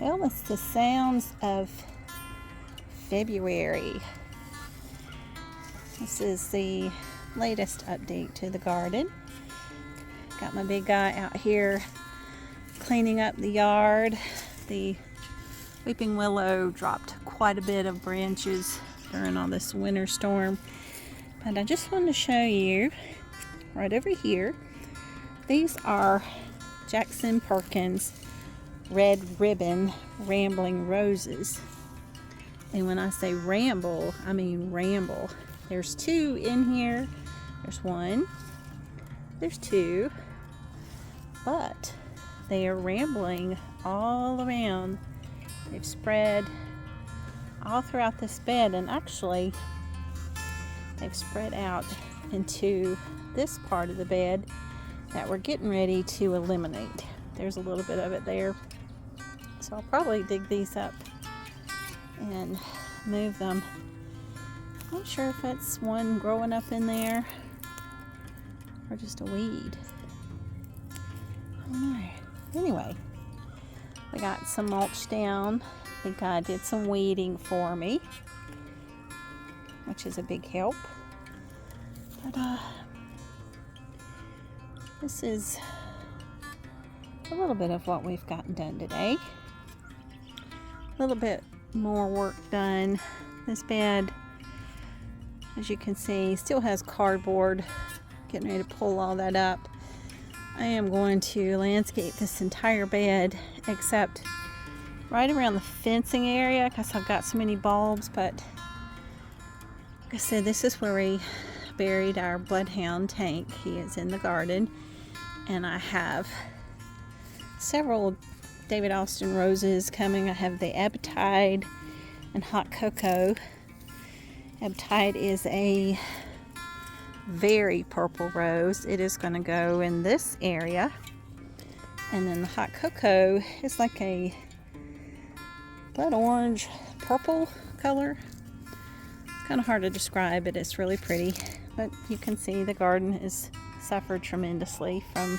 Well, it's the sounds of February. This is the latest update to the garden. Got my big guy out here cleaning up the yard. The weeping willow dropped quite a bit of branches during all this winter storm. But I just wanted to show you right over here. These are Jackson Perkins red ribbon rambling roses. And when I say ramble, I mean ramble. There's two in here. There's one. There's two. But they are rambling all around. They've spread all throughout this bed, and actually they've spread out into this part of the bed that we're getting ready to eliminate. There's a little bit of it there. So I'll probably dig these up and move them. Not sure if it's one growing up in there or just a weed. I don't know. Anyway, we got some mulch down. I think I did some weeding for me, which is a big help. But this is a little bit of what we've gotten done today. A little bit more work done. This bed, as you can see, still has cardboard. Getting ready to pull all that up. I am going to landscape this entire bed except right around the fencing area because I've got so many bulbs. But like I said, this is where we buried our bloodhound Tank. He is in the garden, and I have several David Austin roses coming. I have the Abtide and Hot Cocoa. Abtide is a very purple rose. It is going to go in this area. And then the Hot Cocoa is like a blood orange purple color. It's kind of hard to describe, but it's really pretty. But you can see the garden has suffered tremendously from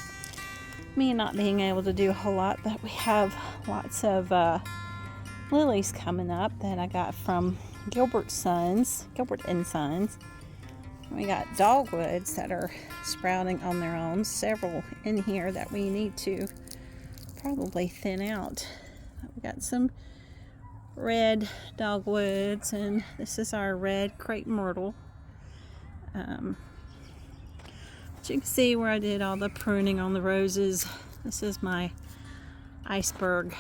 me not being able to do a whole lot, but we have lots of lilies coming up that I got from Gilbert and Sons. We got dogwoods that are sprouting on their own, several in here that we need to probably thin out. We got some red dogwoods, and this is our red crepe myrtle. You can see where I did all the pruning on the roses. This is my iceberg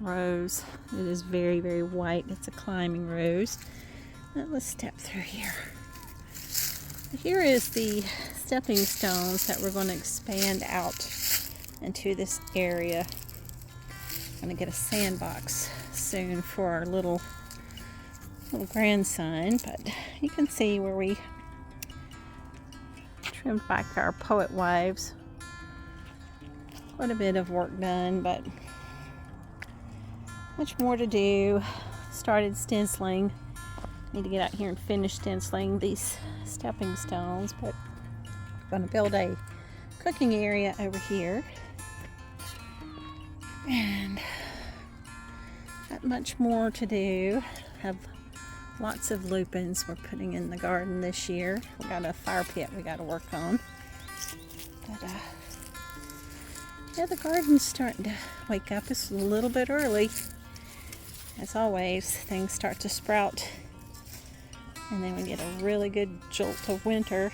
rose. It is very, very white. It's a climbing rose. Now let's step through here. Here is the stepping stones that we're going to expand out into this area. I'm going to get a sandbox soon for our little grandson, but you can see where we trimmed back our poet wives. Quite a bit of work done, but much more to do. Started stenciling. Need to get out here and finish stenciling these stepping stones, but I'm going to build a cooking area over here. And not much more to do. Have lots of lupins we're putting in the garden this year. We got a fire pit we got to work on. But yeah, the garden's starting to wake up. It's a little bit early. As always, things start to sprout, and then we get a really good jolt of winter.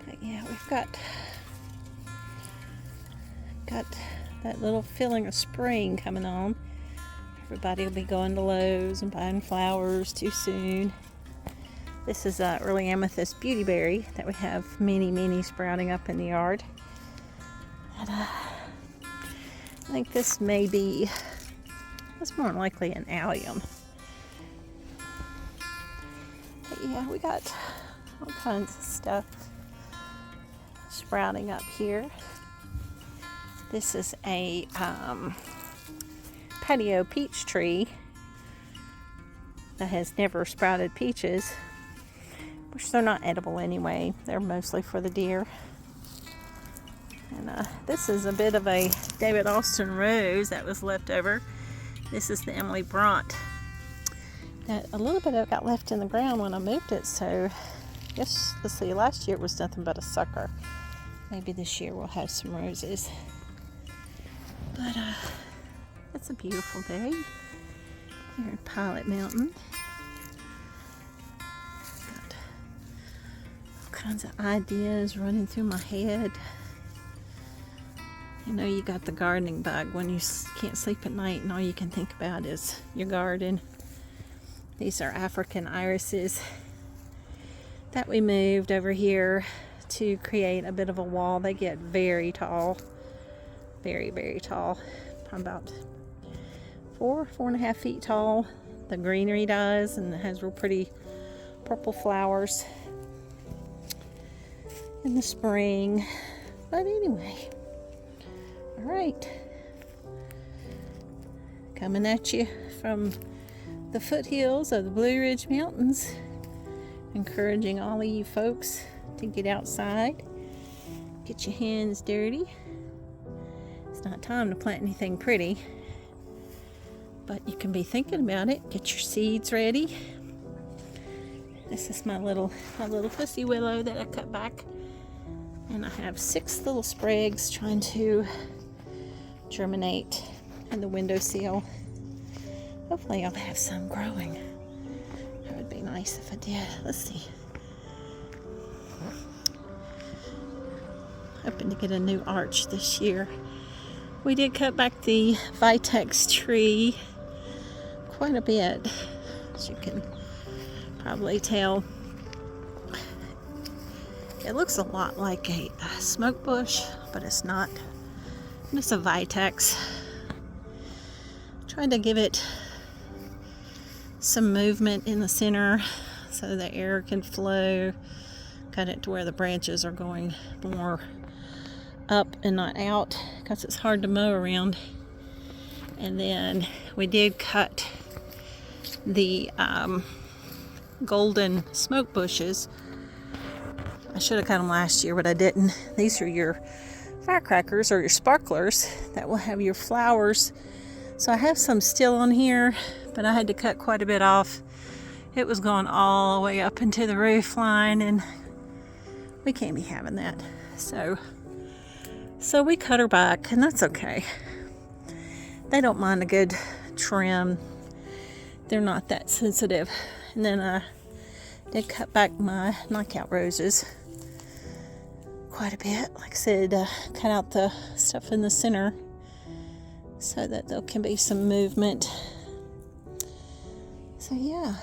But yeah, we've got that little feeling of spring coming on. Everybody will be going to Lowe's and buying flowers too soon. This is a early amethyst beautyberry that we have many sprouting up in the yard. And, I think this may be, it's more likely an allium. But yeah, we got all kinds of stuff sprouting up here. This is a patio peach tree that has never sprouted peaches, which they're not edible anyway. They're mostly for the deer. And this is a bit of a David Austin rose that was left over. This is the Emily Bront. That a little bit of it got left in the ground when I moved it, so I guess, let's see, last year it was nothing but a sucker. Maybe this year we'll have some roses. But it's a beautiful day here in Pilot Mountain. Got all kinds of ideas running through my head. You know, you got the gardening bug when you can't sleep at night and all you can think about is your garden. These are African irises that we moved over here to create a bit of a wall. They get very tall, very, very tall. Probably about 4.5 feet tall. The greenery does, and it has real pretty purple flowers in the spring. But anyway, all right, coming at you from the foothills of the Blue Ridge Mountains, encouraging all of you folks to get outside, get your hands dirty. It's not time to plant anything pretty, but you can be thinking about it. Get your seeds ready. This is my little pussy willow that I cut back, and I have 6 little sprigs trying to germinate in the windowsill. Hopefully I'll have some growing. That would be nice if I did. Let's see. Hoping to get a new arch this year. We did cut back the Vitex tree quite a bit, as you can probably tell. It looks a lot like a smoke bush, but it's not. It's a Vitex. Trying to give it some movement in the center so the air can flow. Cut it to where the branches are going more up and not out, because it's hard to mow around. And then we did cut the golden smoke bushes. I should have cut them last year, but I didn't. These are your firecrackers or your sparklers that will have your flowers. So I have some still on here, but I had to cut quite a bit off. It was going all the way up into the roof line, and we can't be having that. So we cut her back, and that's okay. They don't mind a good trim. They're not that sensitive. And then I did cut back my knockout roses quite a bit. Like I said, cut out the stuff in the center so that there can be some movement. So yeah,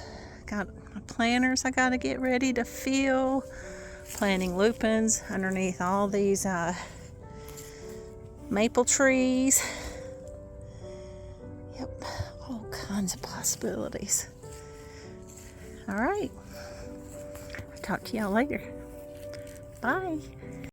got my planters I gotta get ready to fill. Planting lupins underneath all these maple trees. Yep, all kinds of possibilities. All right, I'll talk to y'all later. Bye.